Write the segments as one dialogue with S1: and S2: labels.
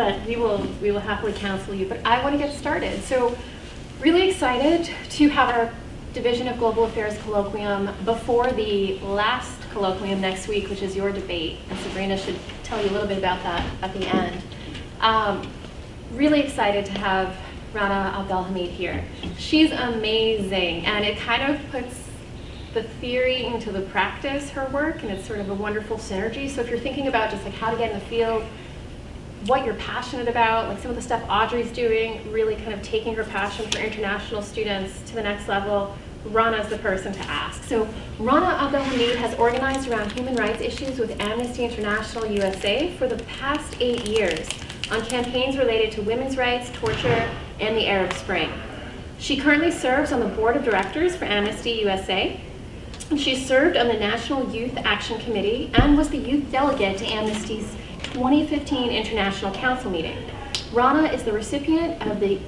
S1: but we will happily counsel you. But I want to get started. So really excited to have our Division of Global Affairs colloquium before the last colloquium next week, which is your debate. And Sabrina should tell you a little bit about that at the end. Really excited to have Rana Abdelhamid here. She's amazing, and it kind of puts the theory into the practice, her work, and it's sort of a wonderful synergy. So if you're thinking about just like how to get in the field, what you're passionate about, like some of the stuff Audrey's doing, really kind of taking her passion for international students to the next level, Rana's the person to ask. So Rana Abdelhamid has organized around human rights issues with Amnesty International USA for the past 8 years on campaigns related to women's rights, torture, and the Arab Spring. She currently serves on the board of directors for Amnesty USA. She served on the National Youth Action Committee and was the youth delegate to Amnesty's 2015 International Council meeting. Rana is the recipient of the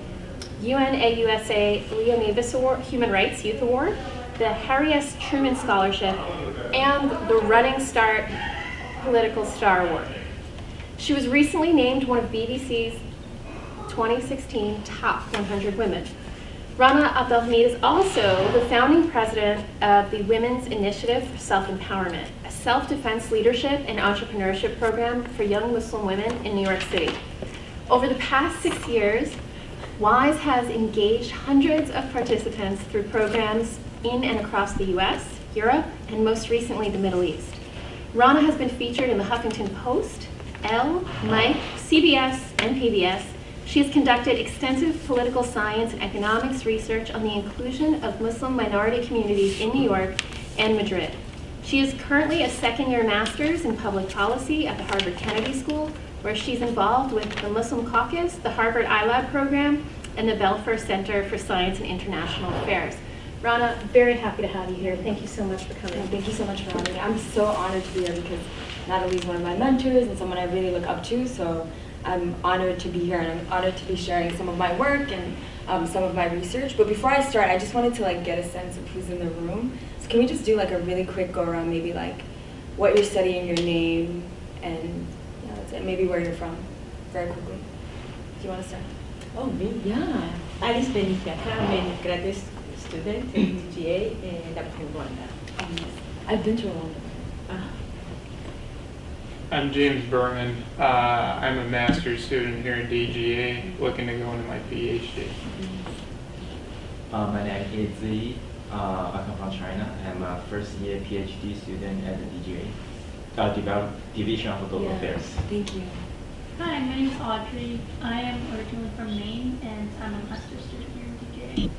S1: UNAUSA Leo Mavis Human Rights Youth Award, the Harry S. Truman Scholarship, and the Running Start Political Star Award. She was recently named one of BBC's 2016 Top 100 Women. Rana Abdelhamid is also the founding president of the Women's Initiative for Self-Empowerment, a self-defense leadership and entrepreneurship program for young Muslim women in New York City. Over the past 6 years, WISE has engaged hundreds of participants through programs in and across the US, Europe, and most recently the Middle East. Rana has been featured in the Huffington Post, Elle, Mike, CBS, and PBS. She has conducted extensive political science and economics research on the inclusion of Muslim minority communities in New York and Madrid. She is currently a second-year master's in public policy at the Harvard Kennedy School, where she's involved with the Muslim Caucus, the Harvard iLab program, and the Belfer Center for Science and International Affairs. Rana, very happy to have you here. Thank you so much for coming.
S2: Thank you so much for having me. I'm so honored to be here because Natalie is one of my mentors and someone I really look up to, so I'm honored to be here, and I'm honored to be sharing some of my work and some of my research. But before I start, I just wanted to get a sense of who's in the room. So can we just do a really quick go around, maybe what you're studying, your name, and yeah, that's it. Maybe where you're from, very quickly. Do you want to start?
S3: Oh, me?
S2: Yeah.
S3: Alice Benifiaca. I'm a graduate student in DGA and I'm from Rwanda.
S2: I've been to Rwanda.
S4: I'm James Berman. I'm a master's student here at DGA, looking to go into my PhD.
S5: My name is Zi. I come from China. I'm a first-year PhD student at the DGA, Division of Global Affairs.
S2: Thank you.
S6: Hi, my name is Audrey. I am originally from Maine, and I'm a master's student here at DGA.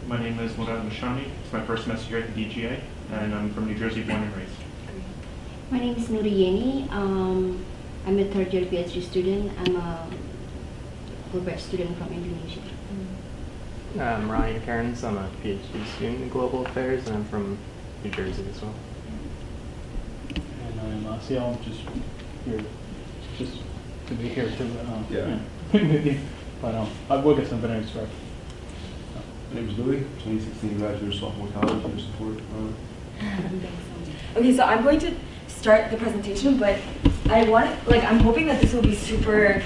S7: My name is Murad Mashani. It's my first semester here at the DGA, and I'm from New Jersey, born and raised.
S8: My name is Nuriyeni. I'm a third-year PhD student. I'm a Fulbright student from Indonesia.
S9: I'm Ryan Cairns. I'm a PhD student in Global Affairs, and I'm from New Jersey as well.
S10: And I'm Asiel, just here, just to be here to but I work at some Benedict Strike.
S11: My name is Louis, 2016 graduate of sophomore college, here to support.
S2: Okay, so I'm going to start the presentation, but I'm hoping that this will be super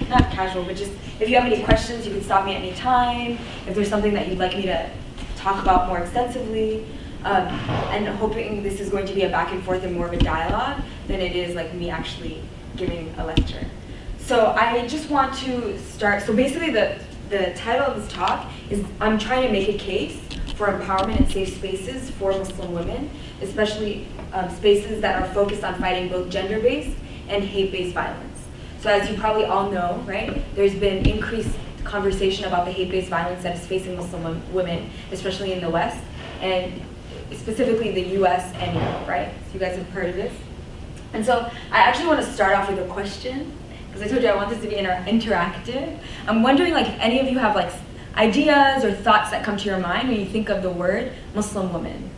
S2: not casual, but just if you have any questions, you can stop me at any time. If there's something that you'd like me to talk about more extensively, and hoping this is going to be a back and forth and more of a dialogue than it is me actually giving a lecture. So I just want to start, so basically the title of this talk is I'm trying to make a case for empowerment and safe spaces for Muslim women, especially spaces that are focused on fighting both gender-based and hate-based violence. So as you probably all know, right, there's been increased conversation about the hate-based violence that is facing Muslim women, especially in the West, and specifically the US and Europe, right? So you guys have heard of this. And so I actually want to start off with a question, because I told you I want this to be interactive. I'm wondering if any of you have ideas or thoughts that come to your mind when you think of the word Muslim woman.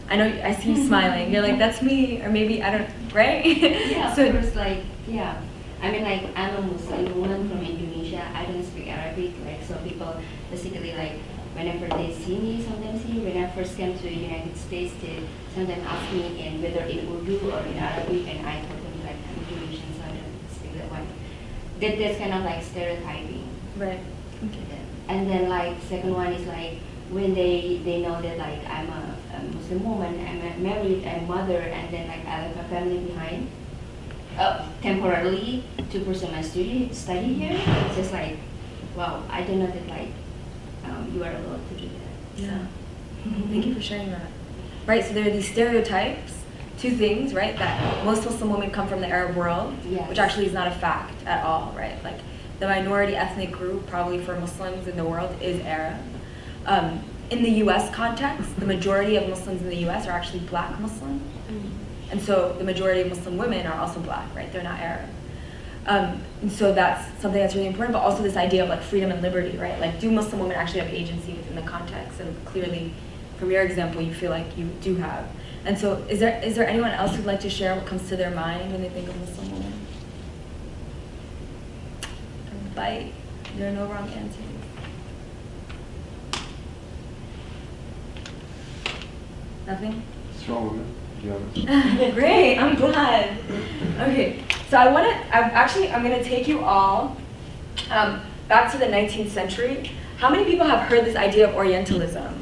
S2: I know, I see you smiling. You're like, that's me, or maybe, I don't, right?
S8: Yeah,
S2: so,
S8: of course, yeah. I mean, I'm a Muslim woman from Indonesia. I don't speak Arabic. So people basically, whenever they see me, sometimes when I first came to the United States, they sometimes ask me whether in Urdu or in Arabic, and I told them I'm Indonesian, so I don't speak that one. that's kind of like stereotyping.
S2: Right.
S8: And then like second one is like when they know that like I'm a Muslim woman, I'm married, I'm mother, and then like I left my family behind temporarily to pursue my study here. It's just like, wow, I don't know that like you are allowed to do that.
S2: Yeah. Thank you for sharing that. Right, so there are these stereotypes, two things, right, that most Muslim women come from the Arab world,
S8: Yes.
S2: which actually is not a fact at all, right? Like, the minority ethnic group, probably for Muslims in the world, is Arab. In the US context, the majority of Muslims in the US are actually black Muslims. And so the majority of Muslim women are also black, right? They're not Arab. And so that's something that's really important, but also this idea of like freedom and liberty, right? Like, do Muslim women actually have agency within the context? And clearly, from your example, you feel like you do have. And so is there anyone else who'd like to share what comes to their mind when they think of Muslim women? Bite. There are no wrong answers. Nothing?
S11: Strong women. Yeah.
S2: Great, I'm glad. Okay, so I'm gonna take you all back to the 19th century. How many people have heard this idea of Orientalism?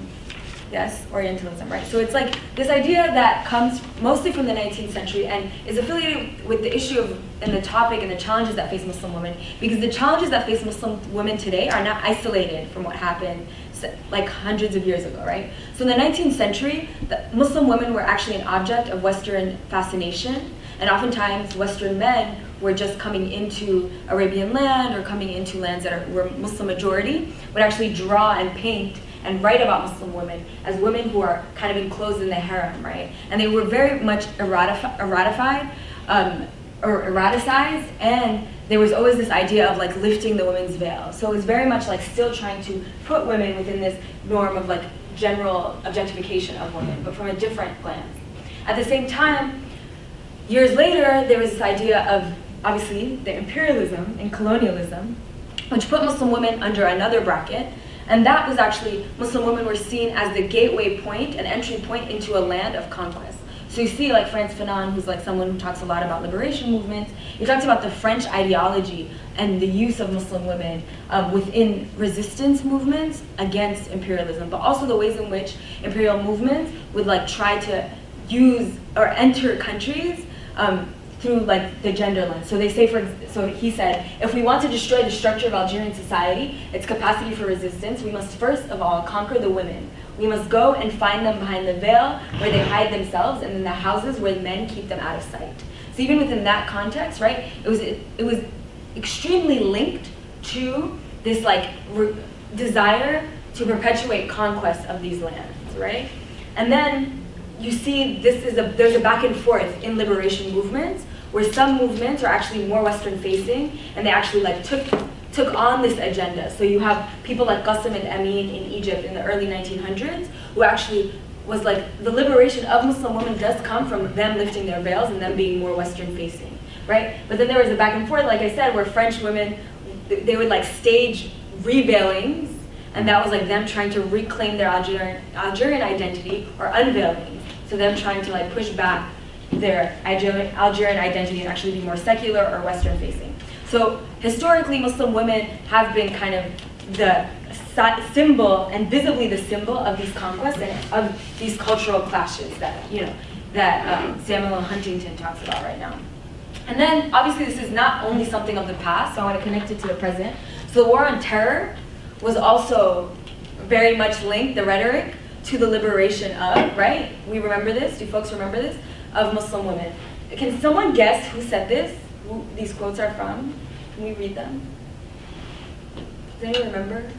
S2: Yes, Orientalism, right? So it's like this idea that comes mostly from the 19th century and is affiliated with the issue of, and the topic and the challenges that face Muslim women, because the challenges that face Muslim women today are not isolated from what happened like hundreds of years ago, right? So in the 19th century, the Muslim women were actually an object of Western fascination, and oftentimes Western men were just coming into Arabian land or coming into lands that were Muslim majority, would actually draw and paint and write about Muslim women as women who are kind of enclosed in the harem, right? And they were very much eroticized, and there was always this idea of like lifting the women's veil. So it was very much like still trying to put women within this norm of like general objectification of women, but from a different glance. At the same time, years later, there was this idea of, obviously, the imperialism and colonialism, which put Muslim women under another bracket. And that was actually, Muslim women were seen as the gateway point, an entry point into a land of conquest. So you see like Frantz Fanon, who's like someone who talks a lot about liberation movements, he talks about the French ideology and the use of Muslim women within resistance movements against imperialism, but also the ways in which imperial movements would like try to use or enter countries through like the gender lens. So they say, so he said, if we want to destroy the structure of Algerian society, its capacity for resistance, we must first of all conquer the women. We must go and find them behind the veil where they hide themselves, and in the houses where men keep them out of sight. So even within that context, right, it was extremely linked to this like desire to perpetuate conquest of these lands, right? And then you see there's a back and forth in liberation movements where some movements are actually more Western facing and they actually like took on this agenda. So you have people like Qasim and Amin in Egypt in the early 1900s who actually was like, the liberation of Muslim women does come from them lifting their veils and them being more Western facing, right? But then there was a back and forth, like I said, where French women, they would like stage reveilings, and that was like them trying to reclaim their Algerian identity, or unveiling. So them trying to like push back their Algerian identity and actually be more secular or Western facing. So historically, Muslim women have been kind of the symbol and visibly the symbol of these conquests and of these cultural clashes that, you know, that Samuel Huntington talks about right now. And then obviously this is not only something of the past, so I want to connect it to the present. So the war on terror was also very much linked, the rhetoric, to the liberation of, right? We remember this, do folks remember this? Of Muslim women. Can someone guess who said this? Who these quotes are from? Can we read them? Does anyone remember?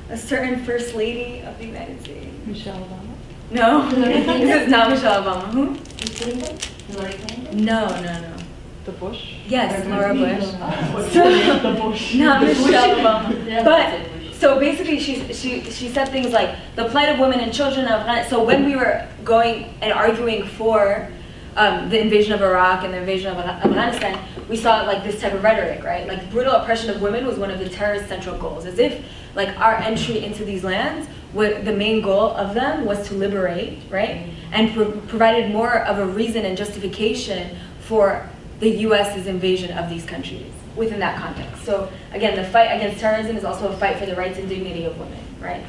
S2: A certain First Lady of the United States.
S3: Michelle Obama.
S2: No, this is not Michelle Obama. Who?
S8: Hillary Clinton?
S2: No.
S3: The Bush?
S2: Yes, Laura Bush.
S3: The Bush.
S2: Not Michelle Obama. But so basically, she said things like the plight of women and children of. So when we were going and arguing for the invasion of Iraq and the invasion of Afghanistan, we saw like this type of rhetoric, right? Like brutal oppression of women was one of the terrorist central goals, as if like our entry into these lands, the main goal of them was to liberate, right? And provided more of a reason and justification for the US's invasion of these countries within that context. So again, the fight against terrorism is also a fight for the rights and dignity of women, right?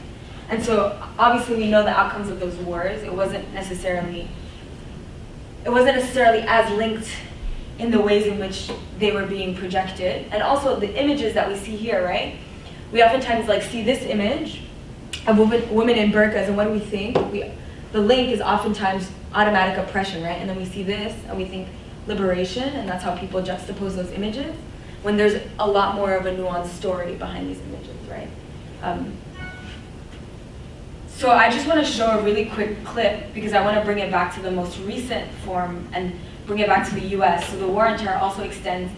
S2: And so obviously we know the outcomes of those wars. It wasn't necessarily as linked in the ways in which they were being projected. And also the images that we see here, right? We oftentimes like see this image of women in burqas, and what do we think? The link is oftentimes automatic oppression, right? And then we see this and we think liberation, and that's how people juxtapose those images, when there's a lot more of a nuanced story behind these images, right? So I just want to show a really quick clip because I want to bring it back to the most recent form and bring it back to the US. So the war on terror also extends.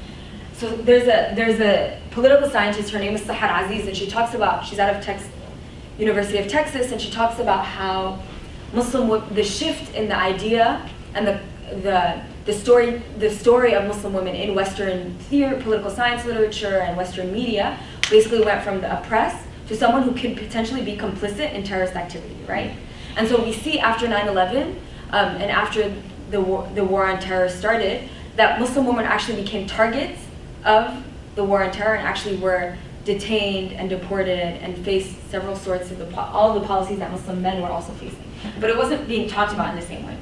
S2: So there's a political scientist, her name is Sahar Aziz, and she talks about, she's out of University of Texas, and she talks about how the shift in the idea and the story of Muslim women in Western political science literature and Western media basically went from the oppressed to someone who could potentially be complicit in terrorist activity, right? And so we see after 9/11 and after the war on terror started, that Muslim women actually became targets of the war on terror and actually were detained and deported and faced several sorts of all of the policies that Muslim men were also facing. But it wasn't being talked about in the same way.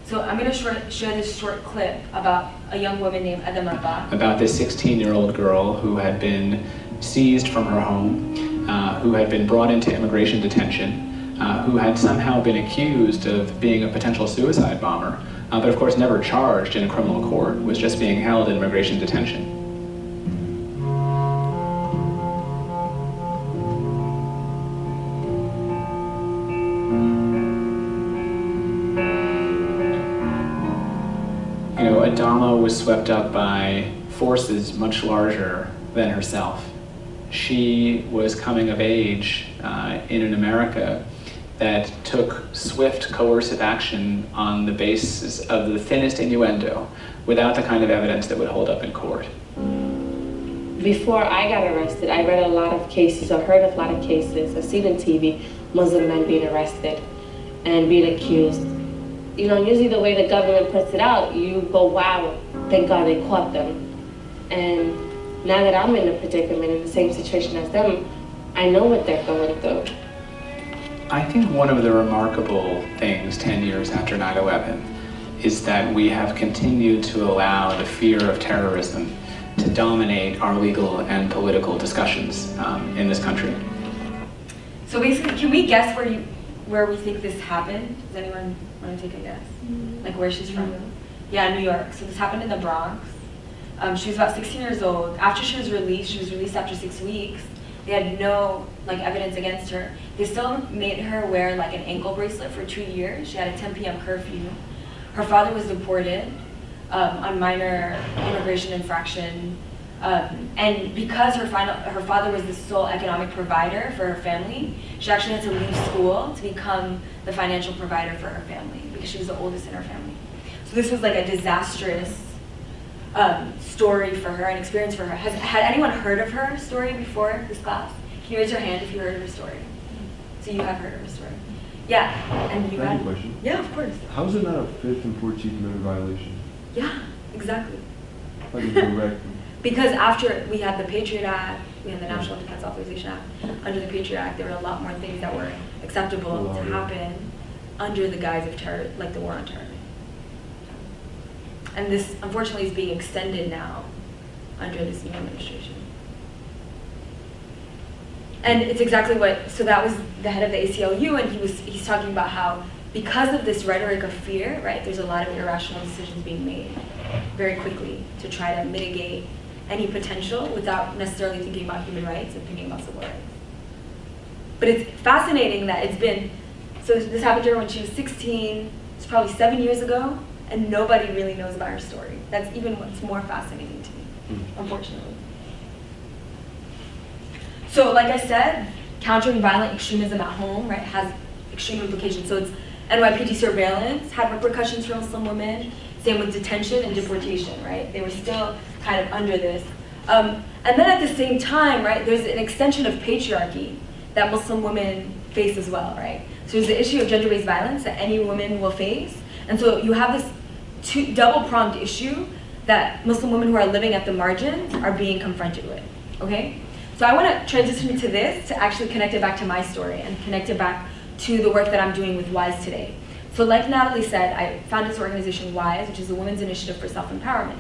S2: So I'm going to share this short clip about a young woman named Adamaba.
S12: About this 16-year-old girl who had been seized from her home, who had been brought into immigration detention, who had somehow been accused of being a potential suicide bomber, but of course never charged in a criminal court, was just being held in immigration detention. Adama was swept up by forces much larger than herself. She was coming of age in an America that took swift coercive action on the basis of the thinnest innuendo without the kind of evidence that would hold up in court.
S13: Before I got arrested, I read a lot of cases or heard of a lot of cases, I've seen on TV, Muslim men being arrested and being accused. You know, usually the way the government puts it out, you go, wow, thank God they caught them. And now that I'm in a predicament, in the same situation as them, I know what they're going through.
S12: I think one of the remarkable things 10 years after 9/11 is that we have continued to allow the fear of terrorism to dominate our legal and political discussions in this country.
S2: So basically, can we guess where we think this happened? Does anyone want to take a guess? Like where she's from? Yeah, New York. So this happened in the Bronx. She was about 16 years old. After she was released after 6 weeks. They had no evidence against her. They still made her wear like an ankle bracelet for 2 years. She had a 10 p.m. curfew. Her father was deported on minor immigration infraction. And because her father was the sole economic provider for her family, she actually had to leave school to become the financial provider for her family because she was the oldest in her family. So this was like a disastrous story for her, an experience for her. Had anyone heard of her story before this class? Can you raise your hand if you heard of her story? So you have heard of her story. Yeah, and you had a
S11: question.
S2: Yeah, of course.
S11: How is it not a 5th and 14th Amendment violation?
S2: Yeah, exactly.
S11: Like a direct.
S2: Because after we had the Patriot Act, we had the National Defense Authorization Act, under the Patriot Act, there were a lot more things that were acceptable to happen under the guise of terror, like the war on terror. And this, unfortunately, is being extended now under this new administration. And it's exactly so that was the head of the ACLU, and he's talking about how because of this rhetoric of fear, right, there's a lot of irrational decisions being made very quickly to try to mitigate any potential without necessarily thinking about human rights and thinking about civil rights. But it's fascinating that so this happened to her when she was 16, it's probably 7 years ago, and nobody really knows about her story. That's even what's more fascinating to me, unfortunately. So like I said, countering violent extremism at home, right, has extreme implications. So it's NYPD surveillance had repercussions for Muslim women. Same with detention and deportation, right? They were still kind of under this. And then at the same time, right, there's an extension of patriarchy that Muslim women face as well, right? So there's the issue of gender-based violence that any woman will face. And so you have this double-pronged issue that Muslim women who are living at the margins are being confronted with, okay? So I want to transition to this to actually connect it back to my story and connect it back to the work that I'm doing with WISE today. So like Natalie said, I founded this organization WISE, which is the Women's Initiative for Self-Empowerment.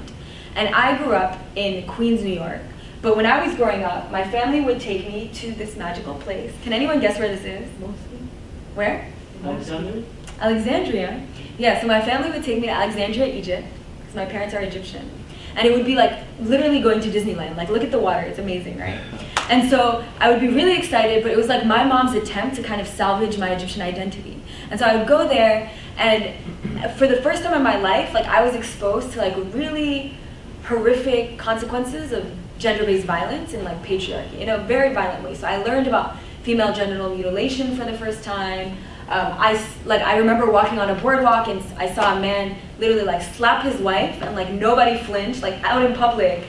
S2: And I grew up in Queens, New York. But when I was growing up, my family would take me to this magical place. Can anyone guess where this is? Where?
S3: Alexandria?
S2: Alexandria. Yeah, so my family would take me to Alexandria, Egypt, because my parents are Egyptian. And it would be like literally going to Disneyland. Like, look at the water, it's amazing, right? And so I would be really excited, but it was like my mom's attempt to kind of salvage my Egyptian identity. And so I would go there, and for the first time in my life, like I was exposed to like really horrific consequences of gender-based violence and like patriarchy in a very violent way. So I learned about female genital mutilation for the first time. I remember walking on a boardwalk and I saw a man literally like slap his wife and like nobody flinched, like out in public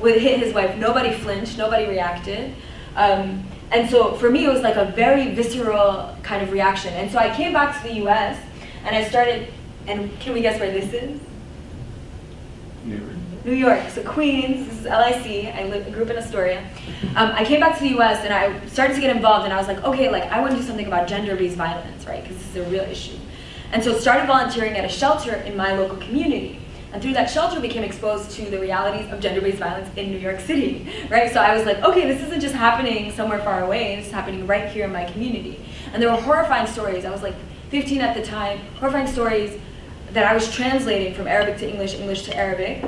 S2: would hit his wife, nobody flinched, nobody reacted. And so for me it was like a very visceral kind of reaction. And so I came back to the US and I started, and can we guess where this is? New York, so Queens, this is LIC, I grew up in Astoria. I came back to the US and I started to get involved and I was like, okay, like I want to do something about gender-based violence, right? Because this is a real issue. And so started volunteering at a shelter in my local community. And through that shelter became exposed to the realities of gender-based violence in New York City, right? So I was like, okay, this isn't just happening somewhere far away, this is happening right here in my community. And there were horrifying stories, I was like 15 at the time, horrifying stories that I was translating from Arabic to English, English to Arabic,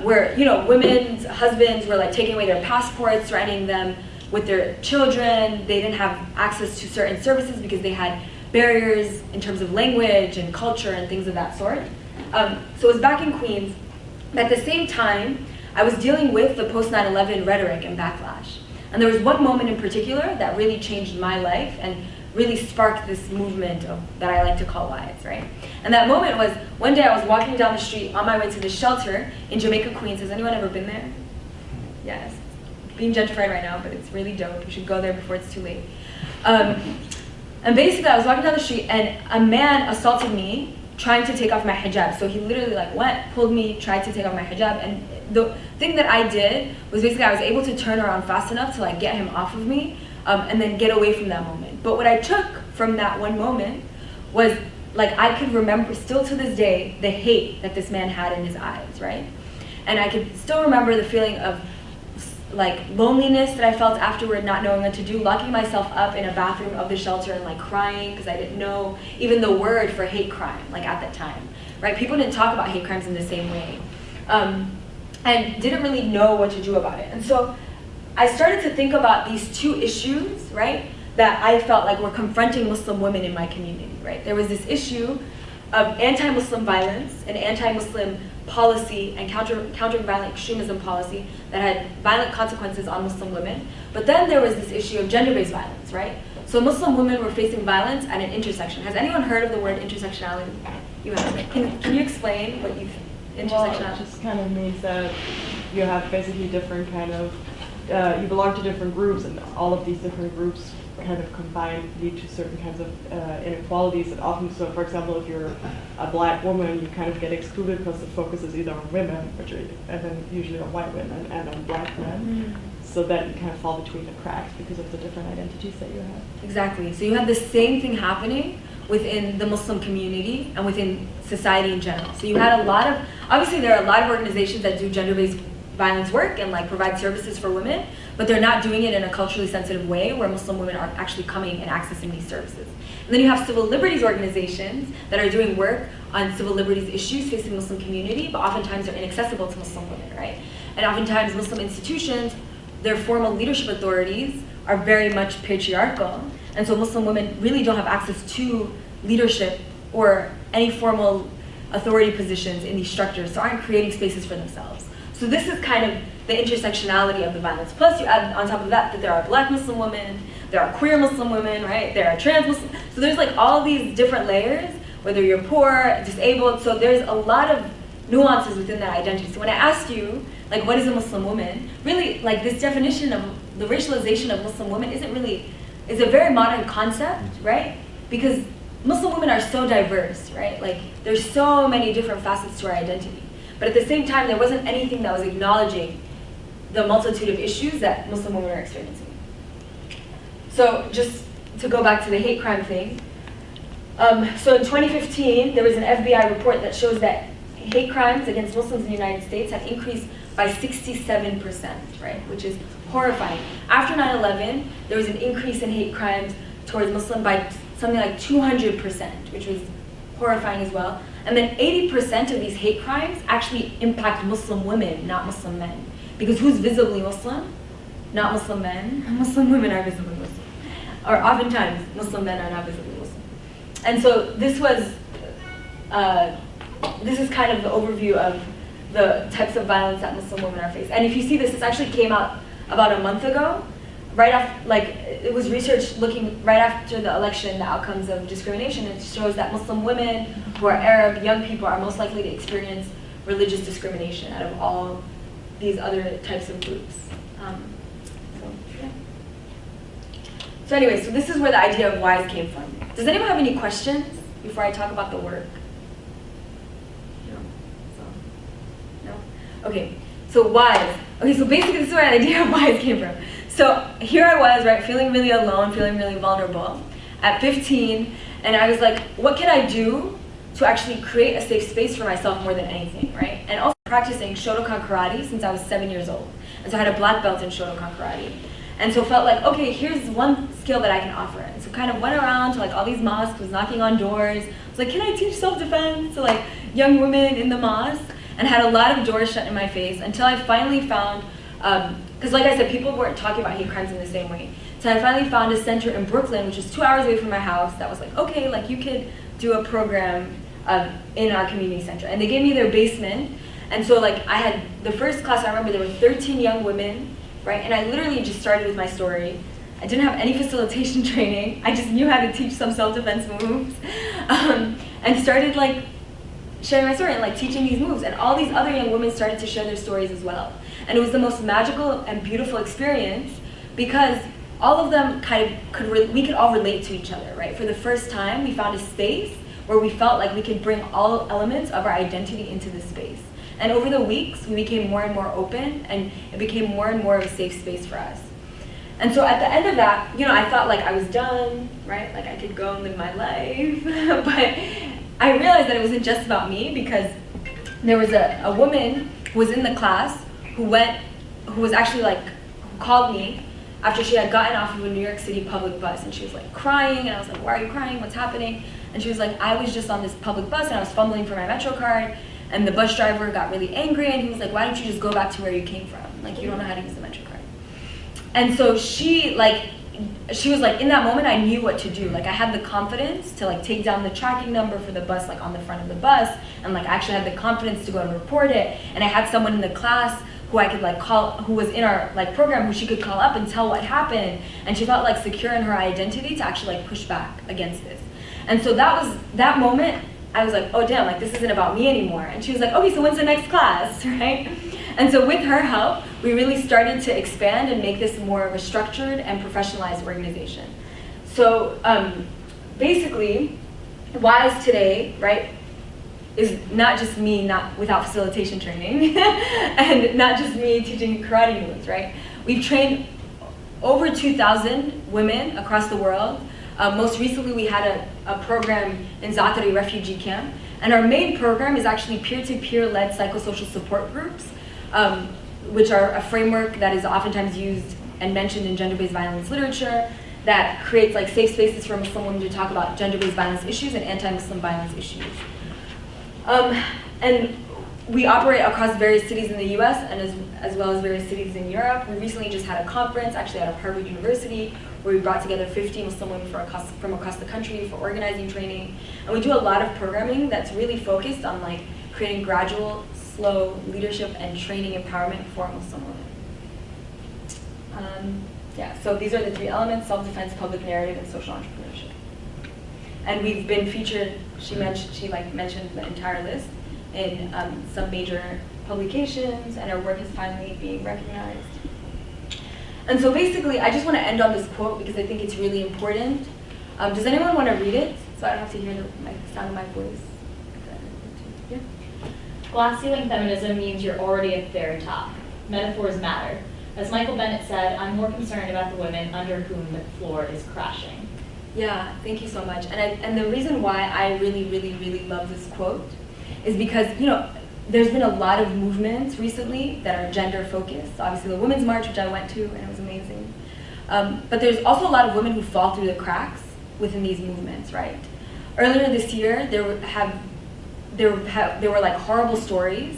S2: where women's husbands were like taking away their passports, threatening them with their children. They didn't have access to certain services because they had barriers in terms of language and culture and things of that sort. So it was back in Queens. At the same time, I was dealing with the post 9/11 rhetoric and backlash. And there was one moment in particular that really changed my life and really sparked this movement that I like to call WISE, right? And that moment was, one day I was walking down the street on my way to the shelter in Jamaica, Queens. Has anyone ever been there? Yes. Being gentrified right now, but it's really dope. You should go there before it's too late. And basically I was walking down the street and a man assaulted me trying to take off my hijab. So he literally like pulled me, tried to take off my hijab, and the thing that I did was basically I was able to turn around fast enough to like get him off of me and then get away from that moment. But what I took from that one moment was like I could remember still to this day the hate that this man had in his eyes, right? And I could still remember the feeling of like loneliness that I felt afterward, not knowing what to do, locking myself up in a bathroom of the shelter and like crying because I didn't know even the word for hate crime, like at that time, right? People didn't talk about hate crimes in the same way, and didn't really know what to do about it. And so I started to think about these two issues, right, that I felt like were confronting Muslim women in my community, right? There was this issue of anti-Muslim violence and anti-Muslim policy and countering violent extremism policy that had violent consequences on Muslim women. But then there was this issue of gender-based violence, right? So Muslim women were facing violence at an intersection. Has anyone heard of the word intersectionality? You have. Can you explain what you intersectionality?
S14: Well, it just kind of means that you have basically different kind of, you belong to different groups, and all of these different groups kind of combined lead to certain kinds of inequalities. And often, so for example, if you're a black woman, you kind of get excluded because the focus is either on women, and then usually on white women and on black men. So that you kind of fall between the cracks because of the different identities that you have.
S2: Exactly. So you have the same thing happening within the Muslim community and within society in general. So you had a lot of, obviously there are a lot of organizations that do gender-based violence work and like provide services for women, but they're not doing it in a culturally sensitive way where Muslim women are actually coming and accessing these services. And then you have civil liberties organizations that are doing work on civil liberties issues facing the Muslim community, but oftentimes they're inaccessible to Muslim women, right? And oftentimes Muslim institutions, their formal leadership authorities are very much patriarchal, and so Muslim women really don't have access to leadership or any formal authority positions in these structures, so aren't creating spaces for themselves. So this is kind of the intersectionality of the violence. Plus you add on top of that that there are black Muslim women, there are queer Muslim women, right? There are trans Muslim, so there's like all these different layers, whether you're poor, disabled, so there's a lot of nuances within that identity. So when I asked you, like, what is a Muslim woman? Really, like, this definition of the racialization of Muslim women is a very modern concept, right? Because Muslim women are so diverse, right? Like, there's so many different facets to our identity. But at the same time, there wasn't anything that was acknowledging the multitude of issues that Muslim women are experiencing. So just to go back to the hate crime thing, so in 2015, there was an FBI report that shows that hate crimes against Muslims in the United States have increased by 67%, right, which is horrifying. After 9/11, there was an increase in hate crimes towards Muslims by something like 200%, which was horrifying as well. And then 80% of these hate crimes actually impact Muslim women, not Muslim men. Because who's visibly Muslim? Not Muslim men. Muslim women are visibly Muslim. Or oftentimes, Muslim men are not visibly Muslim. And so this is kind of the overview of the types of violence that Muslim women are facing. And if you see this actually came out about a month ago, right after, like, it was research looking right after the election, the outcomes of discrimination. It shows that Muslim women who are Arab, young people, are most likely to experience religious discrimination out of all these other types of groups. So anyway, so this is where the idea of WISE came from. Does anyone have any questions before I talk about the work? No? Okay, so WISE. Okay, so basically this is where the idea of WISE came from. So here I was, right, feeling really alone, feeling really vulnerable at 15, and I was like, what can I do to actually create a safe space for myself more than anything, right? And also practicing Shotokan karate since I was 7 years old. And so I had a black belt in Shotokan karate. And so felt like, okay, here's one skill that I can offer. And so kind of went around to like all these mosques, was knocking on doors. I was like, can I teach self-defense to like young women in the mosque? And had a lot of doors shut in my face until I finally found, because like I said, people weren't talking about hate crimes in the same way. So I finally found a center in Brooklyn, which is 2 hours away from my house, that was like, okay, like you could do a program in our community center. And they gave me their basement. And so like I had, the first class I remember there were 13 young women, right? And I literally just started with my story. I didn't have any facilitation training. I just knew how to teach some self-defense moves. And started like sharing my story and like teaching these moves. And all these other young women started to share their stories as well. And it was the most magical and beautiful experience because all of them kind of we could all relate to each other, right? For the first time, we found a space where we felt like we could bring all elements of our identity into this space. And over the weeks, we became more and more open, and it became more and more of a safe space for us. And so at the end of that, you know, I thought like I was done, right? Like I could go and live my life. But I realized that it wasn't just about me because there was a woman who was in the class who was actually like, who called me after she had gotten off of a New York City public bus, and she was like crying, and I was like, why are you crying? What's happening? And she was like, I was just on this public bus and I was fumbling for my Metro card, and the bus driver got really angry, and he was like, why don't you just go back to where you came from? Like, you don't know how to use the Metro card. And so she was like, in that moment, I knew what to do. Like, I had the confidence to like take down the tracking number for the bus, like on the front of the bus, and like I actually had the confidence to go and report it. And I had someone in the class who I could like call, who was in our like program, who she could call up and tell what happened. And she felt like secure in her identity to actually like push back against this. And so that moment, I was like, oh damn, like this isn't about me anymore. And she was like, okay, so when's the next class, right? And so with her help, we really started to expand and make this more of a structured and professionalized organization. So basically, WISE today, right, is not just me not without facilitation training and not just me teaching karate moves, right? We've trained over 2,000 women across the world. Most recently, we had a program in Zatari refugee camp. And our main program is actually peer-to-peer led psychosocial support groups, which are a framework that is oftentimes used and mentioned in gender-based violence literature that creates like safe spaces for Muslim women to talk about gender-based violence issues and anti-Muslim violence issues. And we operate across various cities in the US and as well as various cities in Europe. We recently just had a conference, actually out of Harvard University, where we brought together 50 Muslim women from across the country for organizing training. And we do a lot of programming that's really focused on like creating gradual, slow leadership and training empowerment for Muslim women. Yeah, so these are the three elements: self-defense, public narrative, and social entrepreneurship. And we've been featured, she mentioned the entire list. in some major publications, and our work is finally being recognized. And so basically, I just want to end on this quote because I think it's really important. Does anyone want to read it so I don't have to hear the sound of my voice? Yeah.
S15: Glass ceiling feminism means you're already at the very top. Metaphors matter. As Michael Bennett said, I'm more concerned about the women under whom the floor is crashing.
S2: Yeah, thank you so much. And the reason why I really, really, really love this quote is because, you know, there's been a lot of movements recently that are gender focused. Obviously the Women's March, which I went to, and it was amazing. But there's also a lot of women who fall through the cracks within these movements, right? Earlier this year, there were like horrible stories,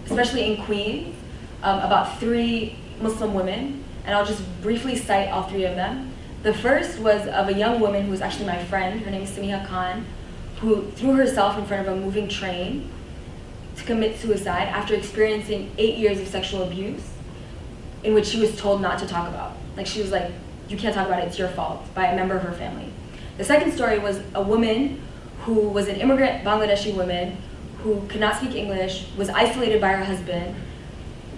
S2: especially in Queens, about 3 Muslim women, and I'll just briefly cite all 3 of them. The first was of a young woman who was actually my friend. Her name is Samiha Khan, who threw herself in front of a moving train to commit suicide after experiencing 8 years of sexual abuse, in which she was told not to talk about. Like, she was like, you can't talk about it, it's your fault, by a member of her family. The second story was a woman who was an immigrant Bangladeshi woman who could not speak English, was isolated by her husband,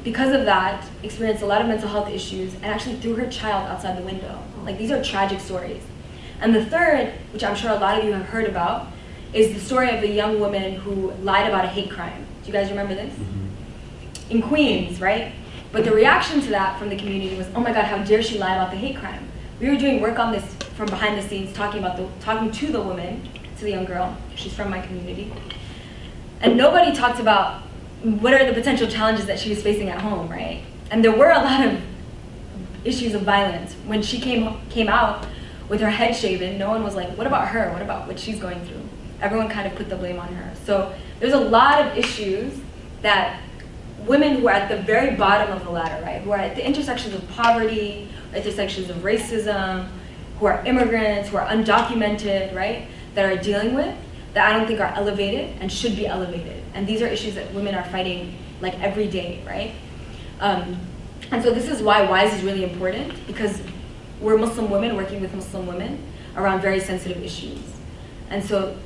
S2: because of that, experienced a lot of mental health issues, and actually threw her child outside the window. Like, these are tragic stories. And the third, which I'm sure a lot of you have heard about, is the story of the young woman who lied about a hate crime. Do you guys remember this? Mm-hmm. In Queens, right? But the reaction to that from the community was, oh my God, how dare she lie about the hate crime? We were doing work on this from behind the scenes, talking to the woman, to the young girl. She's from my community. And nobody talked about what are the potential challenges that she was facing at home, right? And there were a lot of issues of violence. When she came out with her head shaven, no one was like, what about her? What about what she's going through? Everyone kind of put the blame on her. So there's a lot of issues that women who are at the very bottom of the ladder, right, who are at the intersections of poverty, intersections of racism, who are immigrants, who are undocumented, right, that are dealing with, that I don't think are elevated and should be elevated. And these are issues that women are fighting like every day, right? And so this is why WISE is really important, because we're Muslim women working with Muslim women around very sensitive issues. And so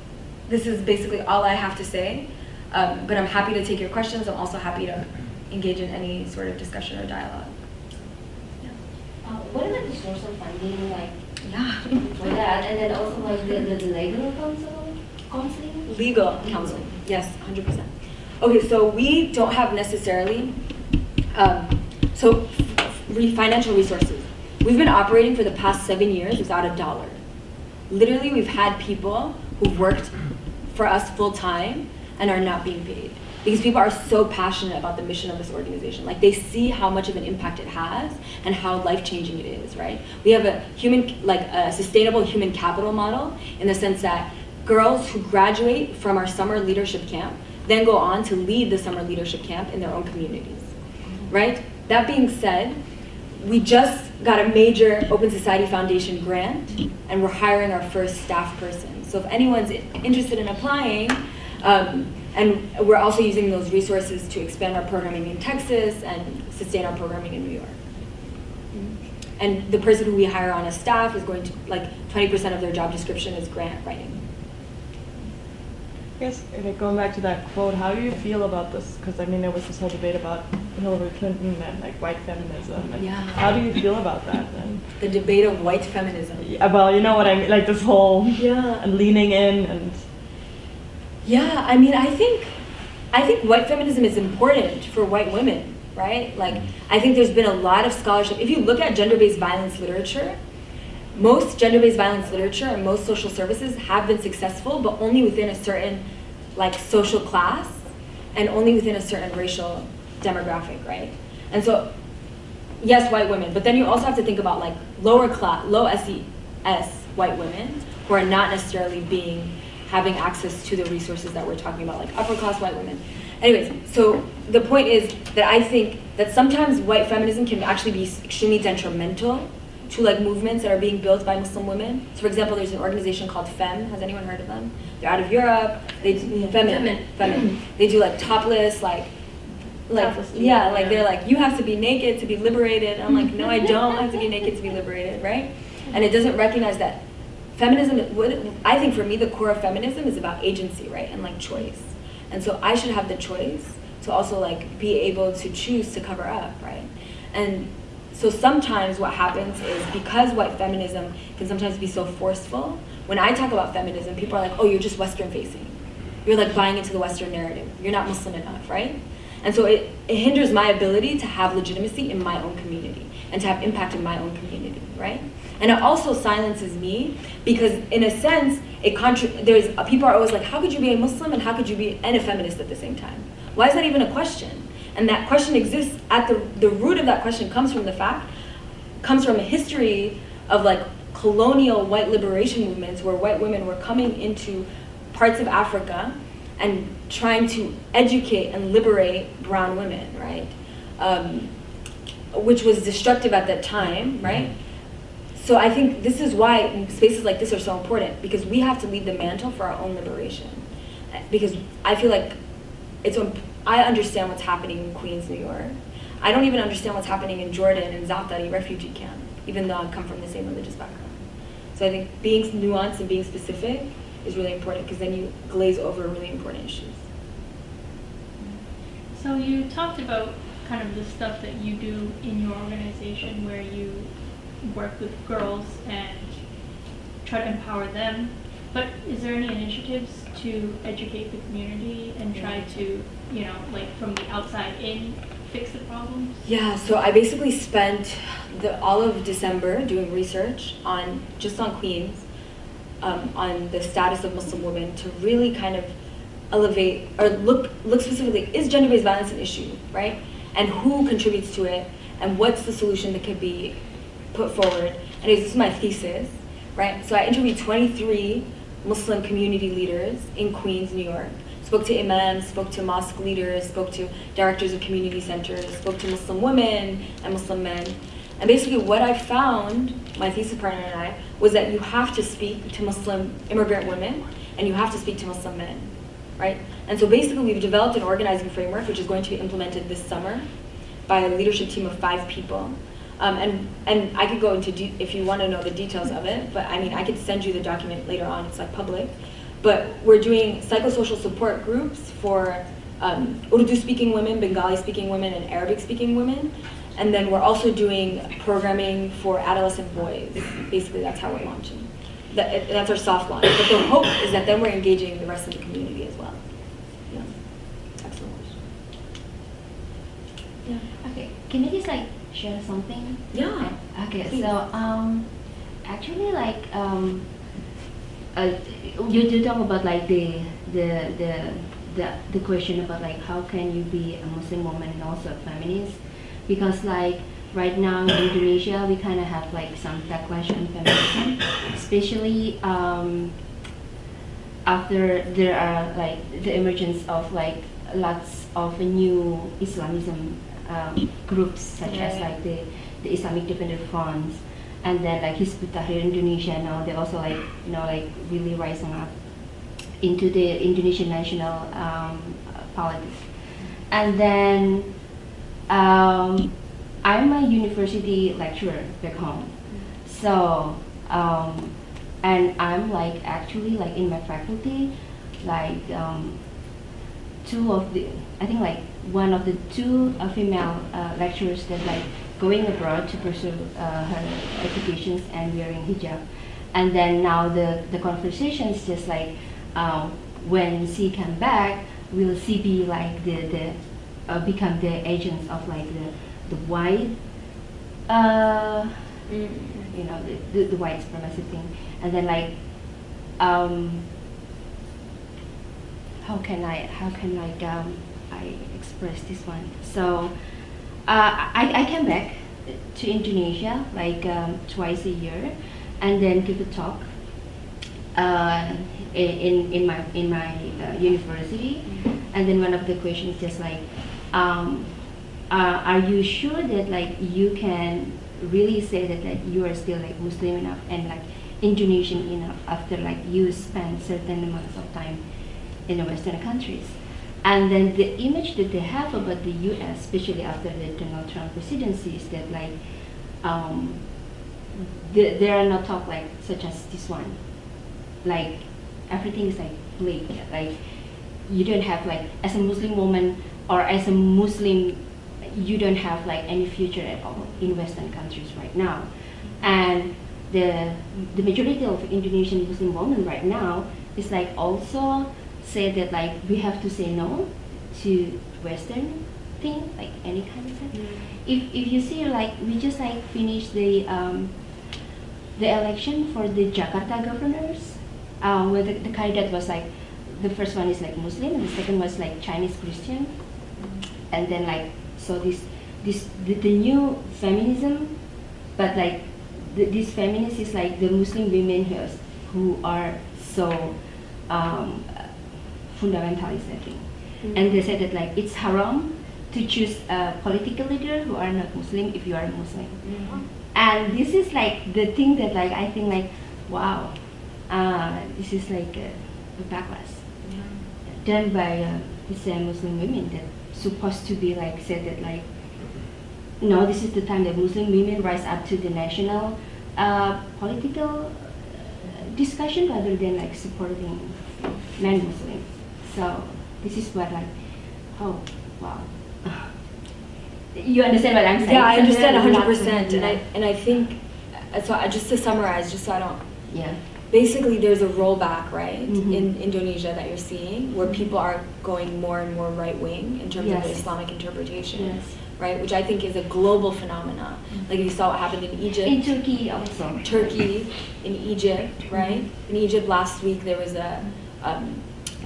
S2: this is basically all I have to say, but I'm happy to take your questions. I'm also happy to engage in any sort of discussion or dialogue. Yeah.
S8: What is like the source of funding, like for
S2: Yeah.
S8: that, and then also like the legal counseling?
S2: Legal counseling, yes, 100%. Okay, so we don't have necessarily, financial resources. We've been operating for the past 7 years without $1. Literally, we've had people who've worked for us full time and are not being paid. Because people are so passionate about the mission of this organization. Like, they see how much of an impact it has and how life-changing it is, right? We have a sustainable human capital model, in the sense that girls who graduate from our summer leadership camp then go on to lead the summer leadership camp in their own communities, right? That being said, we just got a major Open Society Foundation grant, and we're hiring our first staff person. So if anyone's interested in applying, and we're also using those resources to expand our programming in Texas and sustain our programming in New York. And the person who we hire on as staff is going to, 20% of their job description is grant writing.
S14: I guess, going back to that quote, how do you feel about this? Because I mean, there was this whole debate about Hillary Clinton and white feminism. And how do you feel about that then?
S2: The debate of white feminism.
S14: Yeah, well, you know what I mean, like this whole and leaning in and.
S2: Yeah, I mean, I think white feminism is important for white women, right? I think there's been a lot of scholarship. If you look at gender-based violence literature, most gender-based violence literature and most social services have been successful, but only within a certain social class and only within a certain racial demographic, right? And so, yes, white women, but then you also have to think about lower class, low SES white women who are not necessarily having access to the resources that we're talking about, upper class white women. Anyways, so the point is that I think that sometimes white feminism can actually be extremely detrimental to movements that are being built by Muslim women. So for example, there's an organization called FEM. Has anyone heard of them? They're out of Europe. They do Femin. They do topless, they're like, you have to be naked to be liberated. And I'm like, no, I don't have to be naked to be liberated, right? And it doesn't recognize that feminism, I think for me, the core of feminism is about agency, right? And choice. And so I should have the choice to also like be able to choose to cover up, right? And so sometimes what happens is because white feminism can sometimes be so forceful, when I talk about feminism, people are like, oh, you're just Western facing. You're like buying into the Western narrative. You're not Muslim enough, right? And so it hinders my ability to have legitimacy in my own community and to have impact in my own community, right? And it also silences me because in a sense, people are always like, how could you be a Muslim and how could you be a feminist at the same time? Why is that even a question? And that question exists at the root of that question comes from a history of like colonial white liberation movements where white women were coming into parts of Africa and trying to educate and liberate brown women, right? Which was destructive at that time, right? So I think this is why spaces like this are so important, because we have to lead the mantle for our own liberation. Because I feel like I understand what's happening in Queens, New York. I don't even understand what's happening in Jordan and Zaatari refugee camp, even though I come from the same religious background. So I think being nuanced and being specific is really important, because then you glaze over really important issues.
S6: So you talked about kind of the stuff that you do in your organization where you work with girls and try to empower them, but is there any initiatives to educate the community and try to, you know, like from the outside in, fix the problems?
S2: Yeah, so I basically spent all of December doing research on Queens, on the status of Muslim women, to really kind of elevate or look specifically, is gender-based violence an issue, right? And who contributes to it, and what's the solution that could be put forward? And this is my thesis, right? So I interviewed 23 Muslim community leaders in Queens, New York. Spoke to imams, spoke to mosque leaders, spoke to directors of community centers, spoke to Muslim women and Muslim men. And basically what I found, my thesis partner and I, was that you have to speak to Muslim immigrant women and you have to speak to Muslim men, right? And so basically we've developed an organizing framework which is going to be implemented this summer by a leadership team of 5 people. And I could go into, if you want to know the details of it, but I mean, I could send you the document later on, it's like public. But we're doing psychosocial support groups for Urdu-speaking women, Bengali-speaking women, and Arabic-speaking women. And then we're also doing programming for adolescent boys. Basically, that's how we're launching. That's our soft launch. But the hope is that then we're engaging the rest of the community as well. Yeah. Excellent.
S8: Yeah. Okay. Can you just like share something?
S2: Yeah.
S8: Okay.
S2: Please.
S8: So actually, like you talk about like the question about like how can you be a Muslim woman and also a feminist, because like right now in Indonesia we kind of have like some backlash on feminism, especially after there are like the emergence of like lots of new Islamism groups such as like the Islamic Defender Fronts. And then like Hizbut Tahrir Indonesia now, they're also like, you know, like really rising up into the Indonesian national politics. And then I'm a university lecturer back home. So, and I'm like actually like in my faculty, like one of the 2 female lecturers that like going abroad to pursue her educations and wearing hijab. And then now the conversation is just like when she come back, will she be like become the agents of like the white you know, the white supremacy thing. And then like how can I express this one? So I came back to Indonesia like twice a year, and then give a talk in my university. And then one of the questions just like, are you sure that like you can really say that like you are still like Muslim enough and like Indonesian enough after like you spend certain amounts of time in the Western countries? And then the image that they have about the U.S., especially after the Donald Trump presidency, is that like there are no talk like such as this one. Like everything is like bleak. Like you don't have like, as a Muslim woman or as a Muslim, you don't have like any future at all in Western countries right now. And the majority of Indonesian Muslim women right now is like also say that like we have to say no to Western thing, like any kind of thing. If you see like we just like finished the election for the Jakarta governors, where the candidate was like, the first one is like Muslim and the second was like Chinese Christian, and then like so the new feminism, but like this feminist is like the Muslim women who are so fundamentalist, I think. And they said that like it's haram to choose a political leader who are not Muslim if you are Muslim. And this is like the thing that like I think like, wow, this is like a backlash done by the same Muslim women that supposed to be like said that like, no, this is the time that Muslim women rise up to the national political discussion rather than like supporting non-Muslim. So this is what like, oh wow. You understand what I'm saying?
S2: Yeah, I understand 100%. And I think, so just to summarize, just so I don't.
S8: Yeah.
S2: Basically, there's a rollback, right, in Indonesia that you're seeing, where people are going more and more right wing in terms of the Islamic interpretation, right, which I think is a global phenomenon. Like you saw what happened in Egypt.
S8: In Turkey also.
S2: Turkey, in Egypt, right? In Egypt last week there was a.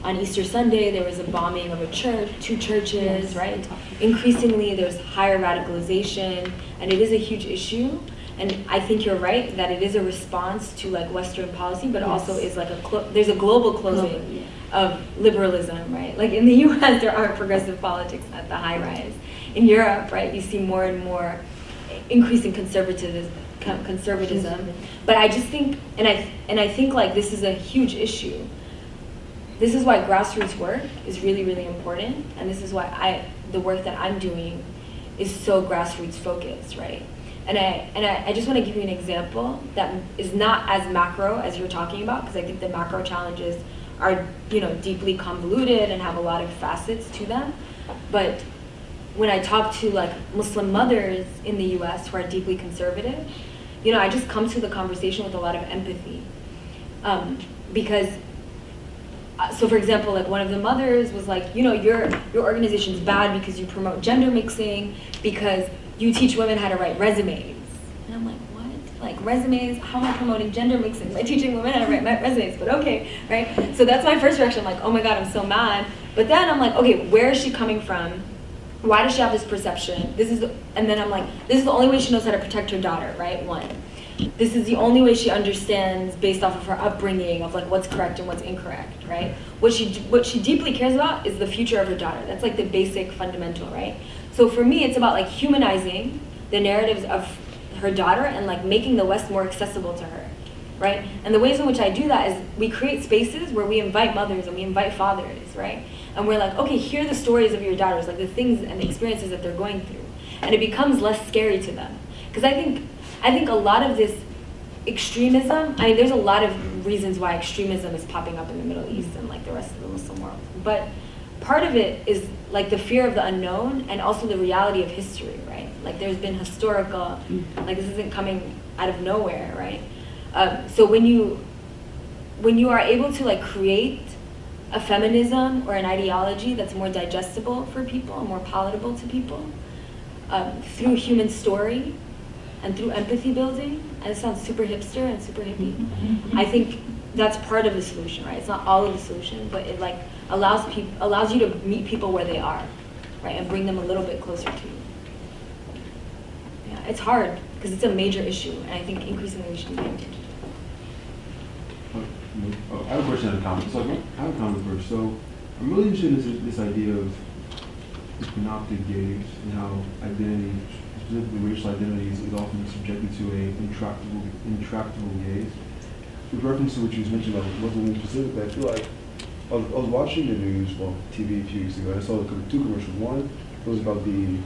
S2: On Easter Sunday, there was a bombing of a church, 2 churches, right? Increasingly, there's higher radicalization, and it is a huge issue. And I think you're right that it is a response to like Western policy, but also is like there's a global closing of liberalism, right? Like in the U.S., there aren't progressive politics at the high rise. In Europe, right, you see more and more increasing conservatism. But I just think, and I think like this is a huge issue. This is why grassroots work is really, really important, and this is why the work that I'm doing is so grassroots focused, right? And I just want to give you an example that is not as macro as you're talking about, because I think the macro challenges are, you know, deeply convoluted and have a lot of facets to them. But when I talk to like Muslim mothers in the U.S. who are deeply conservative, you know, I just come to the conversation with a lot of empathy, because. So for example, like one of the mothers was like, you know, your organization's bad because you promote gender mixing, because you teach women how to write resumes. And I'm like, what? Like resumes? How am I promoting gender mixing by teaching women how to write resumes? But okay, right? So that's my first reaction. I'm like, oh my God, I'm so mad. But then I'm like, okay, where is she coming from? Why does she have this perception? And then I'm like, this is the only way she knows how to protect her daughter, right? One. This is the only way she understands based off of her upbringing of like what's correct and what's incorrect, right? What she deeply cares about is the future of her daughter. That's like the basic fundamental, right? So for me, it's about like humanizing the narratives of her daughter and like making the West more accessible to her, right? And the ways in which I do that is we create spaces where we invite mothers and we invite fathers, right? And we're like, okay, hear the stories of your daughters, like the things and the experiences that they're going through. And it becomes less scary to them. Because I think a lot of this extremism, I mean, there's a lot of reasons why extremism is popping up in the Middle East and like the rest of the Muslim world. But part of it is like the fear of the unknown and also the reality of history, right? Like there's been historical, like this isn't coming out of nowhere, right? So when you are able to like create a feminism or an ideology that's more digestible for people, more palatable to people, through human story, and through empathy building, and it sounds super hipster and super hippie, I think that's part of the solution, right? It's not all of the solution, but it like allows you to meet people where they are, right, and bring them a little bit closer to you. Yeah, it's hard because it's a major issue, and I think increasingly we should be paying attention to it.
S11: I have a question and a comment. So I have a comment first. So I'm really interested in this idea of synoptic gaze and how identity, specifically racial identities, is often subjected to a intractable gaze. With reference to what you just mentioned about Muslim women specifically, I feel like I was watching the news, well, TV a few weeks ago, and I saw 2 commercials. One, it was about the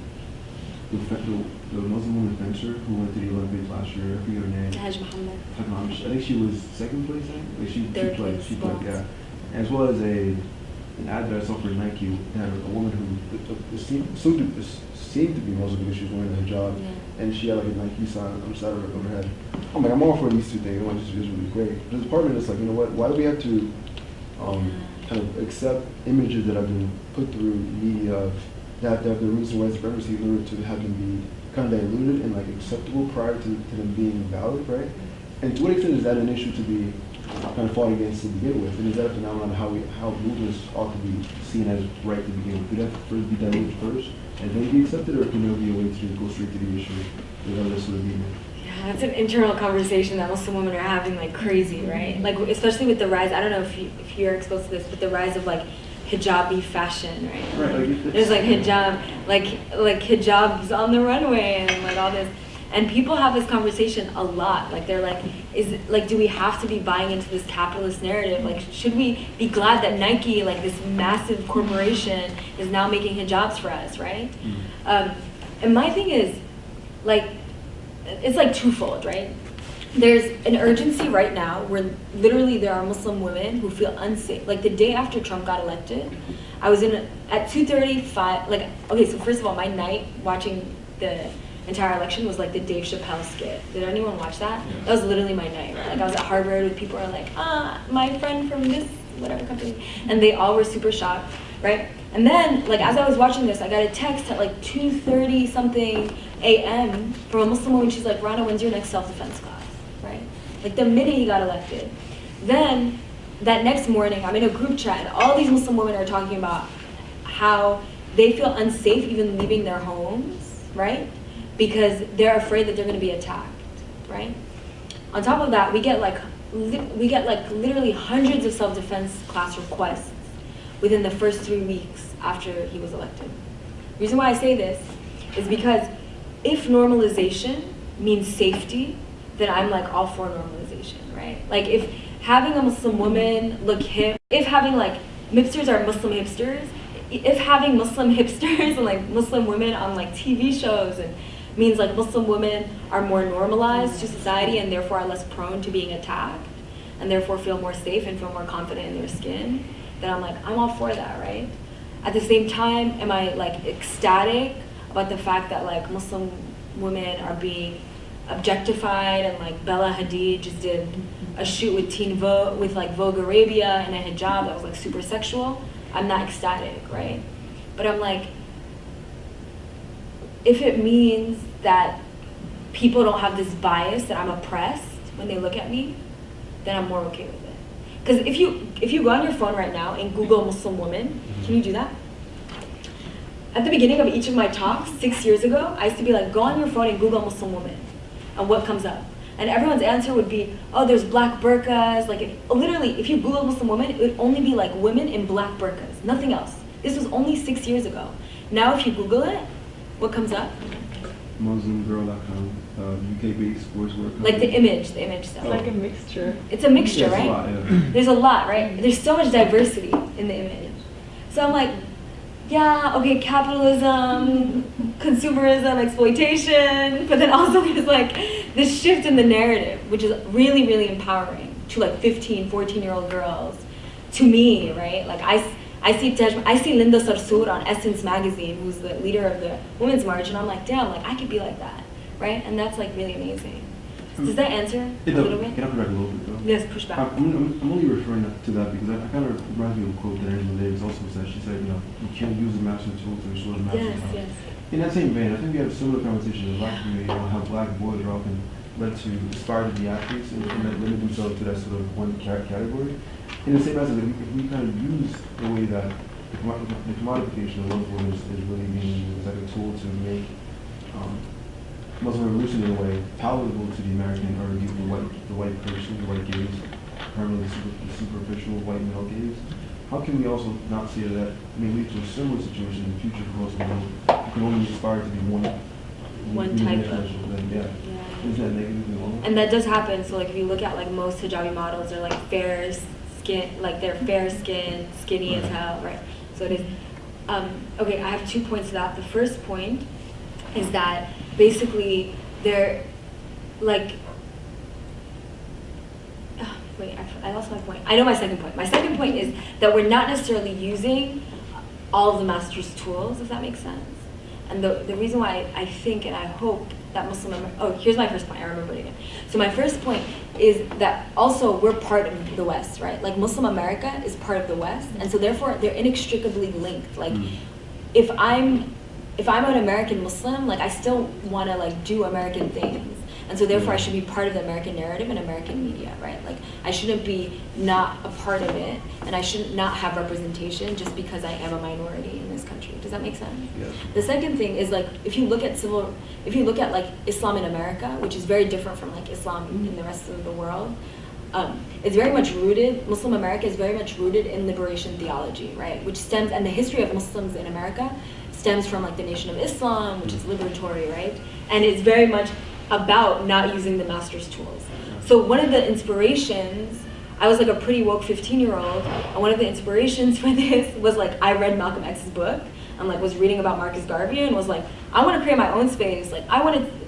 S11: Muslim woman fencer who went to the Olympics last year. I forget her name.
S2: Hajj Muhammad.
S11: I think she was second place, I think. Like she played, yeah. As well as a an ad that I saw for Nike had a woman who seemed to be Muslim because she was wearing a hijab, and she had like a Nike sign on the side of her head. I'm like, I'm all for these two things. I'm just really great. But as a part of it, it's like, you know what? Why do we have to kind of accept images that have been put through media that have the roots in white supremacy in order to have them be kind of diluted and like acceptable prior to them being valid, right? And to what extent is that an issue to be kind of fought against to begin with? And is that a phenomenon how movements ought to be seen as right to begin with? Could that first be diluted first and then be accepted, or can there be a way to go straight to the issue without this sort of being?
S2: Yeah, that's an internal conversation that Muslim women are having like crazy, right? Like especially with the rise, I don't know if you're exposed to this, but the rise of like hijabi fashion, right? Right. There's like hijab, like hijabs on the runway and like all this. And people have this conversation a lot. Like they're like, do we have to be buying into this capitalist narrative? Like, should we be glad that Nike, like this massive corporation, is now making hijabs for us, right? And my thing is, like, it's like twofold, right? There's an urgency right now where literally there are Muslim women who feel unsafe. Like the day after Trump got elected, I was at 2:35. Like, okay, so first of all, my night watching the entire election was like the Dave Chappelle skit. Did anyone watch that? Yeah. That was literally my night. Right? Like I was at Harvard with people who are like, my friend from this whatever company, and they all were super shocked, right? And then, like as I was watching this, I got a text at like 2:30 something a.m. from a Muslim woman. She's like, Rana, when's your next self-defense class? Right? Like the minute he got elected. Then that next morning, I'm in a group chat, and all these Muslim women are talking about how they feel unsafe even leaving their homes, right? Because they're afraid that they're going to be attacked, right? On top of that, we get like literally hundreds of self-defense class requests within the first 3 weeks after he was elected. The reason why I say this is because if normalization means safety, then I'm like all for normalization, right? Like if having a Muslim woman look hip, if having like hipsters are Muslim hipsters, if having Muslim hipsters and like Muslim women on like TV shows and means like Muslim women are more normalized to society and therefore are less prone to being attacked and therefore feel more safe and feel more confident in their skin, then I'm like, I'm all for that, right? At the same time, am I like ecstatic about the fact that like Muslim women are being objectified and like Bella Hadid just did a shoot with Teen Vogue, with like Vogue Arabia and a hijab that was like super sexual? I'm not ecstatic, right? But I'm like, if it means that people don't have this bias that I'm oppressed when they look at me, then I'm more okay with it. Because if you go on your phone right now and Google Muslim woman, can you do that? At the beginning of each of my talks 6 years ago, I used to be like, go on your phone and Google Muslim woman, and what comes up? And everyone's answer would be, oh, there's black burqas. Like, literally, if you Google Muslim woman, it would only be like women in black burqas, nothing else. This was only 6 years ago. Now, if you Google it, what comes up?
S11: MuslimGirl.com, UK-based sportswear company.
S2: Like the image stuff.
S14: It's like a mixture.
S2: It's a mixture,
S11: yeah,
S2: right?
S11: A lot, yeah.
S2: There's a lot, right? There's so much diversity in the image. So I'm like, yeah, okay, capitalism, consumerism, exploitation, but then also there's like this shift in the narrative, which is really, really empowering to like 15, 14-year-old girls, to me, right? Like I see Linda Sarsour on Essence magazine, who's the leader of the Women's March, and I'm like, damn, like I could be like that, right? And that's like really amazing. Does that answer a little bit?
S11: Can I push back a little bit, though?
S2: Yes, push back.
S11: I'm only referring to that because I kind of reminds me of a quote that Angela Davis also said. She said, you know, you can't use the master tool to restore the master tool.
S2: Yes.
S11: In that same vein, I think we had a similar conversation in the black community on how black boys are often led to aspire to be athletes and limit themselves to that sort of one category. In the same essence, if we kind of use the way that the commodification of women is really being used as like a tool to make Muslim revolution in a way palatable to the American or the white person, the white gaze, primarily the superficial white male gaze. How can we also not see that may lead to a similar situation in the future for Muslim women who can only aspire to be one
S2: type of
S11: thing? Yeah. Is that negative?
S2: And that does happen. So like if you look at like most hijabi models, they're like fair skin, like they're fair skinned, skinny as hell, right? So it is. Okay, I have 2 points to that. The first point is that basically they're like wait, actually, I lost my point. I know my second point. My second point is that we're not necessarily using all of the master's tools, if that makes sense. And the reason why I think and I hope that here's my first point, I remember it again. So my first point is that also we're part of the West, right? Like Muslim America is part of the West, and so therefore they're inextricably linked. Like if I'm an American Muslim, like I still want to like do American things. And so therefore I should be part of the American narrative and American media, right? Like I shouldn't be not a part of it, and I should not have representation just because I am a minority in this country. Does that make sense?
S11: Yes.
S2: The second thing is like if you look at like Islam in America, which is very different from like Islam in the rest of the world, it's very much rooted, Muslim America is very much rooted in liberation theology, right? Which stems, and the history of Muslims in America stems from like the Nation of Islam, which is liberatory, right? And it's very much about not using the master's tools. So one of the inspirations, I was like a pretty woke 15-year-old, and one of the inspirations for this was like I read Malcolm X's book and like was reading about Marcus Garvey and was like, I want to create my own space. Like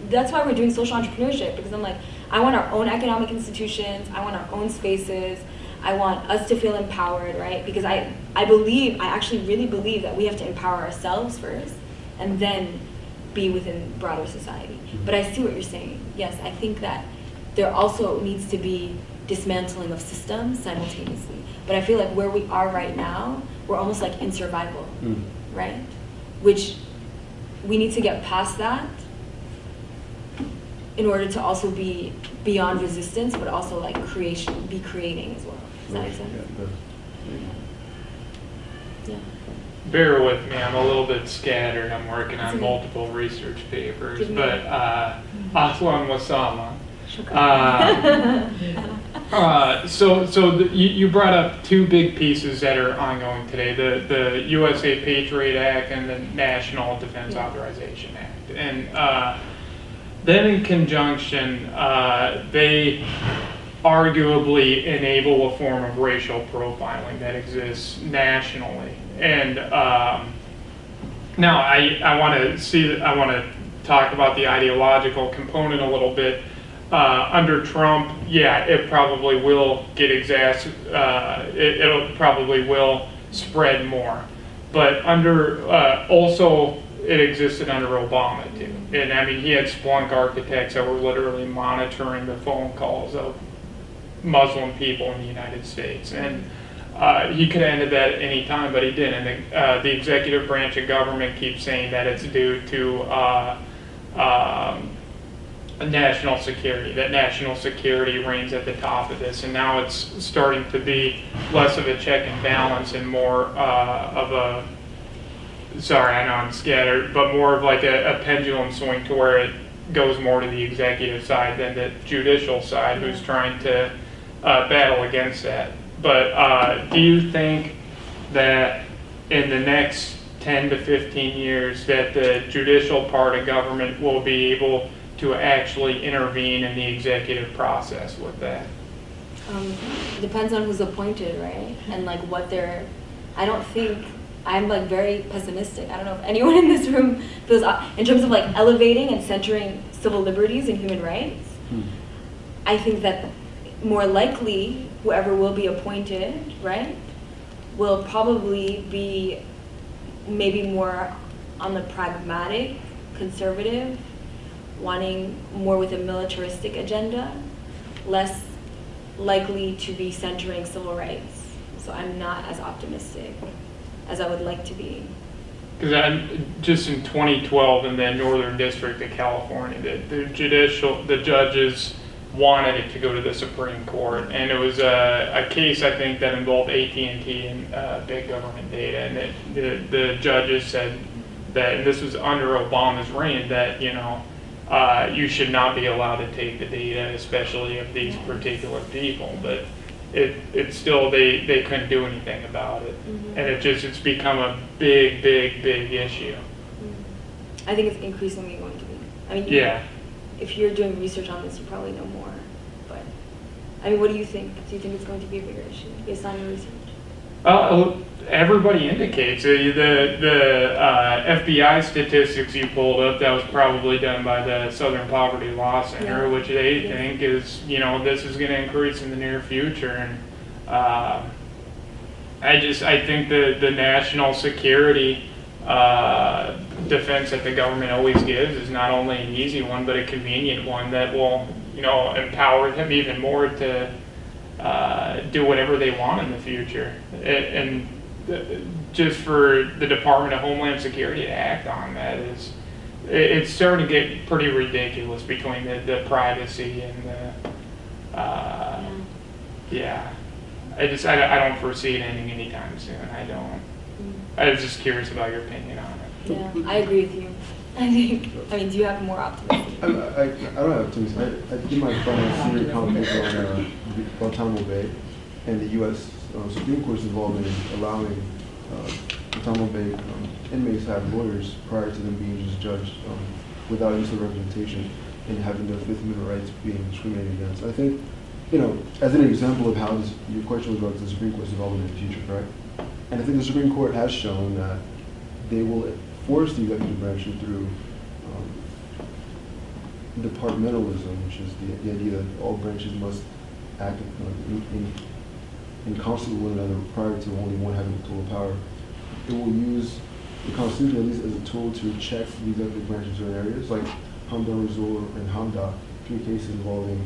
S2: that's why we're doing social entrepreneurship, because I'm like, I want our own economic institutions, I want our own spaces, I want us to feel empowered, right? Because I actually really believe that we have to empower ourselves first and then be within broader society. But I see what you're saying. Yes, I think that there also needs to be dismantling of systems simultaneously. But I feel like where we are right now, we're almost like in survival, right? Which we need to get past that in order to also be beyond resistance, but also like be creating as well. Does that make sense? Yeah.
S4: Bear with me, I'm a little bit scattered. I'm working on multiple research papers, but Aslan Wasama. You brought up two big pieces that are ongoing today: the USA Patriot Act and the National Defense Authorization Act. And then in conjunction, they arguably enable a form of racial profiling that exists nationally. And now I want to talk about the ideological component a little bit. Under Trump, yeah, it probably will get it probably will spread more. But also it existed under Obama too. And I mean, he had Splunk architects that were literally monitoring the phone calls of Muslim people in the United States. And he could have ended that at any time, but he didn't. And the executive branch of government keeps saying that it's due to national security, that national security reigns at the top of this. And now it's starting to be less of a check and balance and more of a, sorry, I know I'm scattered, but more of like a pendulum swing to where it goes more to the executive side than the judicial side, who's trying to battle against that. But do you think that in the next 10 to 15 years that the judicial part of government will be able to actually intervene in the executive process with that?
S2: Depends on who's appointed, right? And like what they're, I don't think, I'm like very pessimistic. I don't know if anyone in this room feels, in terms of like elevating and centering civil liberties and human rights, I think that more likely whoever will be appointed, right, will probably be maybe more on the pragmatic, conservative, wanting more with a militaristic agenda, less likely to be centering civil rights. So I'm not as optimistic as I would like to be.
S4: Because just in 2012 in the Northern District of California, the judges wanted it to go to the Supreme Court, and it was a case, I think, that involved AT&T and big government data, and the judges said that, and this was under Obama's reign, that you should not be allowed to take the data, especially of these particular people. But it's still, they couldn't do anything about it, and it's become a big issue.
S2: I think it's increasingly going to be. I mean,
S4: yeah.
S2: If you're doing research on this, you probably know more. But I mean, what do you think? Do you think it's going to be a bigger issue based on your research?
S4: Everybody indicates the FBI statistics you pulled up, that was probably done by the Southern Poverty Law Center, which they think is, this is going to increase in the near future. And I think the national security defense that the government always gives is not only an easy one, but a convenient one that will, empower them even more to do whatever they want in the future. And just for the Department of Homeland Security to act on that it's starting to get pretty ridiculous between the privacy and the I don't foresee it ending anytime soon. I was just curious about your opinion on it.
S2: Yeah, I agree with you. I mean, do you have more optimism?
S11: I don't have optimism. I did my final senior conference on Guantanamo Bay and the U.S. Supreme Court's involvement in allowing Guantanamo Bay inmates to have lawyers prior to them being just judged without any sort of representation and having their Fifth Amendment rights being discriminated against. I think, as an example of how your question was about the Supreme Court's involvement in the future, correct? And I think the Supreme Court has shown that they will force the executive branch through departmentalism, which is the idea that all branches must act in concert with one another prior to only one having total power. It will use the Constitution at least as a tool to check the executive branch in certain areas, like Hamda Razor and Hamda, 3 cases involving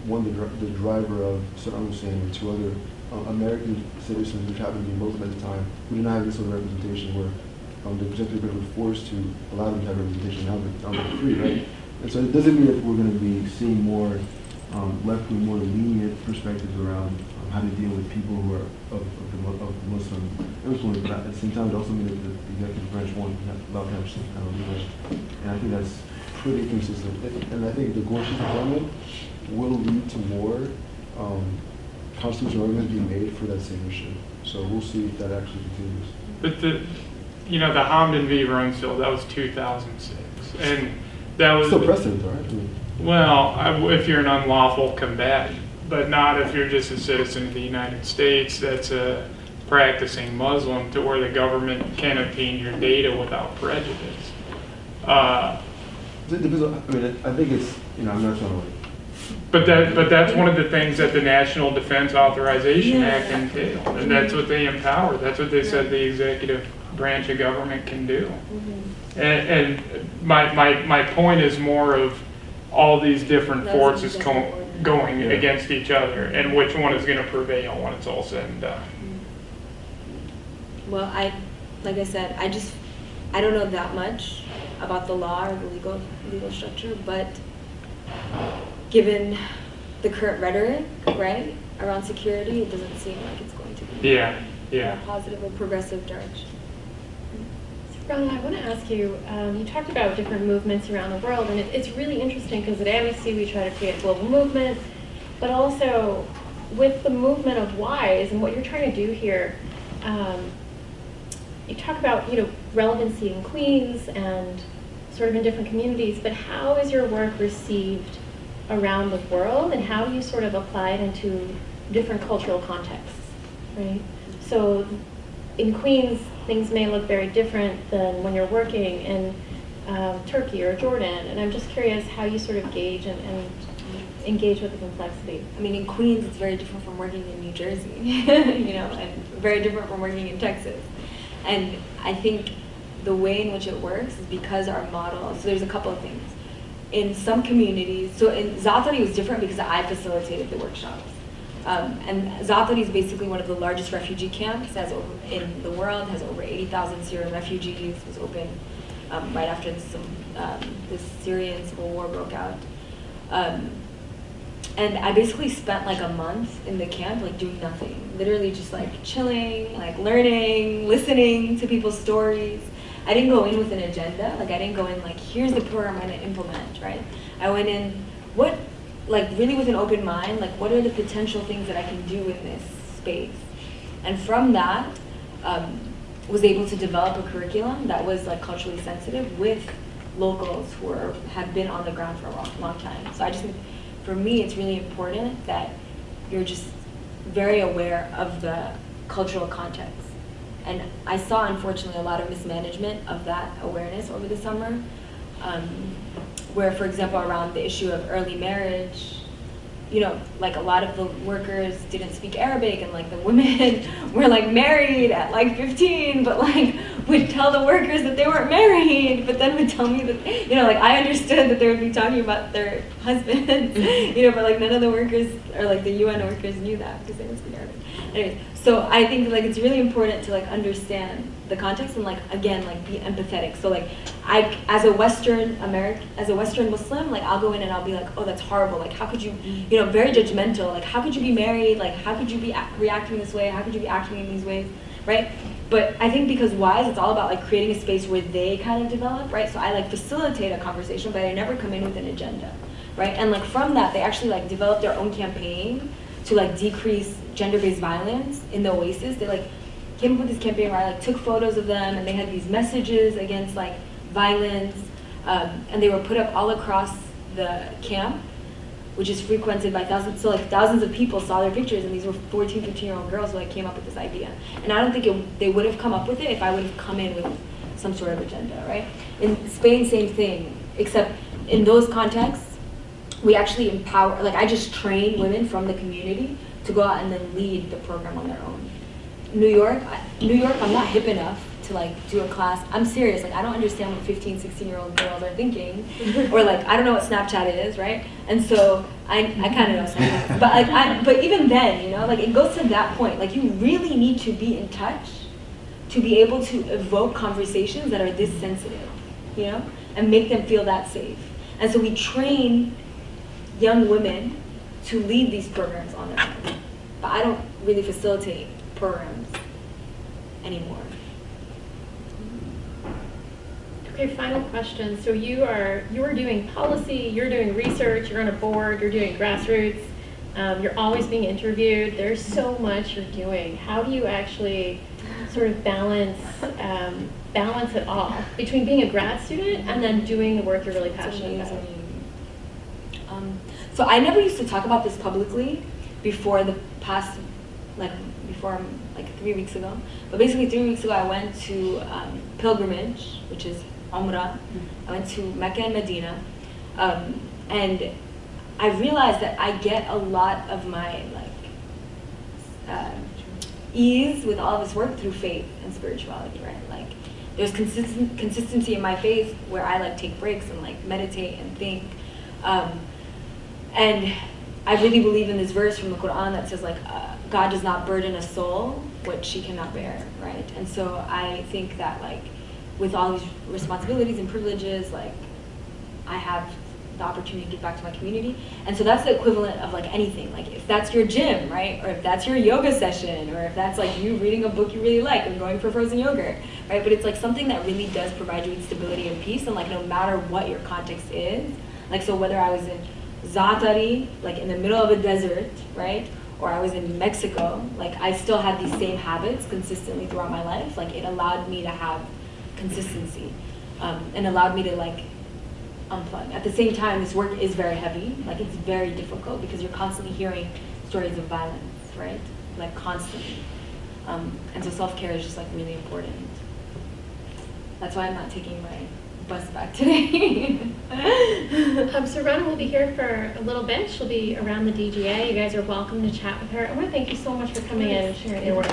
S11: one, the driver of Saddam Hussein, and 2 other American citizens, which happened to be Muslim at the time, who did not have this sort of representation, where the executive branch was forced to allow them to have representation. Now they're free, right? And so it doesn't mean that we're going to be seeing more left-wing, more lenient perspectives around how to deal with people who are of Muslim influence, but at the same time, it also means that the executive branch won't allow to have some kind of leeway. And I think that's pretty consistent. And I think the Gorsuch deployment will lead to more constitutional arguments being made for that same issue. So we'll see if that actually continues.
S4: But the Hamdan v. Rumsfeld, that was 2006, and that was
S11: still precedent, right?
S4: Well, if you're an unlawful combatant, but not if you're just a citizen of the United States that's a practicing Muslim, to where the government can obtain your data without prejudice.
S11: It depends on, I think it's, I'm not trying to
S4: But that's one of the things that the National Defense Authorization Act entails, and that's what they empower. That's what they said the executive branch of government can do. And my point is more of all these different forces going against each other, and which one is going to prevail when it's all said and done.
S2: Well, like I said, I don't know that much about the law or the legal structure, but given the current rhetoric, right, around security, it doesn't seem like it's going to be a positive or progressive direction.
S1: Rana, I want to ask you, you talked about different movements around the world, and it's really interesting because at Amnesty we try to create a global movement, but also with the movement of WISE and what you're trying to do here, you talk about relevancy in Queens and sort of in different communities, but how is your work received around the world, and how do you sort of apply it into different cultural contexts, right? So in Queens, things may look very different than when you're working in Turkey or Jordan, and I'm just curious how you sort of gauge and engage with the complexity.
S2: I mean, in Queens, it's very different from working in New Jersey, and very different from working in Texas. And I think the way in which it works is because our model, so there's a couple of things. In some communities, so in Zaatari was different because I facilitated the workshops. And Zaatari is basically one of the largest refugee camps in the world, has over 80,000 Syrian refugees, was open right after this Syrian civil war broke out. And I basically spent like a month in the camp, like doing nothing, literally just like chilling, like learning, listening to people's stories. I didn't go in with an agenda, like I didn't go in like, here's the program I'm gonna implement, right? I went in, really with an open mind, like what are the potential things that I can do in this space? And from that, was able to develop a curriculum that was like culturally sensitive with locals who have been on the ground for a long time. So I just think, for me, it's really important that you're just very aware of the cultural context. And I saw, unfortunately, a lot of mismanagement of that awareness over the summer, where, for example, around the issue of early marriage, you know, like a lot of the workers didn't speak Arabic, and like the women were like married at like 15, but like would tell the workers that they weren't married, but then would tell me that, you know, like I understood that they would be talking about their husbands, you know, but like none of the workers, or like the UN workers, knew that because they didn't speak Arabic. Anyways, so I think like it's really important to like understand the context and like, again, like be empathetic. So like I, as a Western Muslim, like I'll go in and I'll be like, oh, that's horrible. Like how could you, you know, very judgmental. Like how could you be married? Like how could you be reacting this way? How could you be acting in these ways, right? But I think because WISE, it's all about like creating a space where they kind of develop, right? So I like facilitate a conversation, but I never come in with an agenda, right? And like from that, they actually like develop their own campaign to like decrease gender-based violence in the Oasis. They like came up with this campaign where I like took photos of them, and they had these messages against like violence, and they were put up all across the camp, which is frequented by thousands. So like thousands of people saw their pictures, and these were 14, 15-year-old girls who like came up with this idea. And I don't think they would have come up with it if I would have come in with some sort of agenda, right? In Spain, same thing, except in those contexts, we actually empower, like I just train women from the community to go out and then lead the program on their own. New York, I'm not hip enough to like do a class. I'm serious, like I don't understand what 15, 16-year-old girls are thinking, or like I don't know what Snapchat is, right? And so I kind of know something, but like but even then, you know, like it goes to that point. Like you really need to be in touch to be able to evoke conversations that are this sensitive, you know, and make them feel that safe. And so we train young women to lead these programs on their own, but I don't really facilitate programs anymore.
S1: Okay, final question. So you are doing policy, you're doing research, you're on a board, you're doing grassroots, you're always being interviewed. There's so much you're doing. How do you actually sort of balance it all between being a grad student and then doing the work you're really passionate about?
S2: So I never used to talk about this publicly before the past, before 3 weeks ago. But basically 3 weeks ago I went to pilgrimage, which is Umrah. I went to Mecca and Medina. And I realized that I get a lot of my ease with all this work through faith and spirituality, right? Like there's consistency in my faith where I like take breaks and like meditate and think. And I really believe in this verse from the Quran that says like, God does not burden a soul what she cannot bear, right? And so I think that like, with all these responsibilities and privileges, like I have the opportunity to give back to my community. And so that's the equivalent of like anything. Like if that's your gym, right? Or if that's your yoga session, or if that's like you reading a book you really like or going for frozen yogurt, right? But it's like something that really does provide you with stability and peace, and like no matter what your context is. Like so whether I was in Zatari, like in the middle of a desert, right? Or I was in Mexico, like I still had these same habits consistently throughout my life. Like it allowed me to have consistency, and allowed me to like unplug. At the same time, this work is very heavy. Like it's very difficult because you're constantly hearing stories of violence, right? Like constantly. And so self-care is just like really important. That's why I'm not taking my bus back today.
S1: So Rana will be here for a little bit. She'll be around the DGA. You guys are welcome to chat with her. I want to thank you so much for coming in and sharing your work.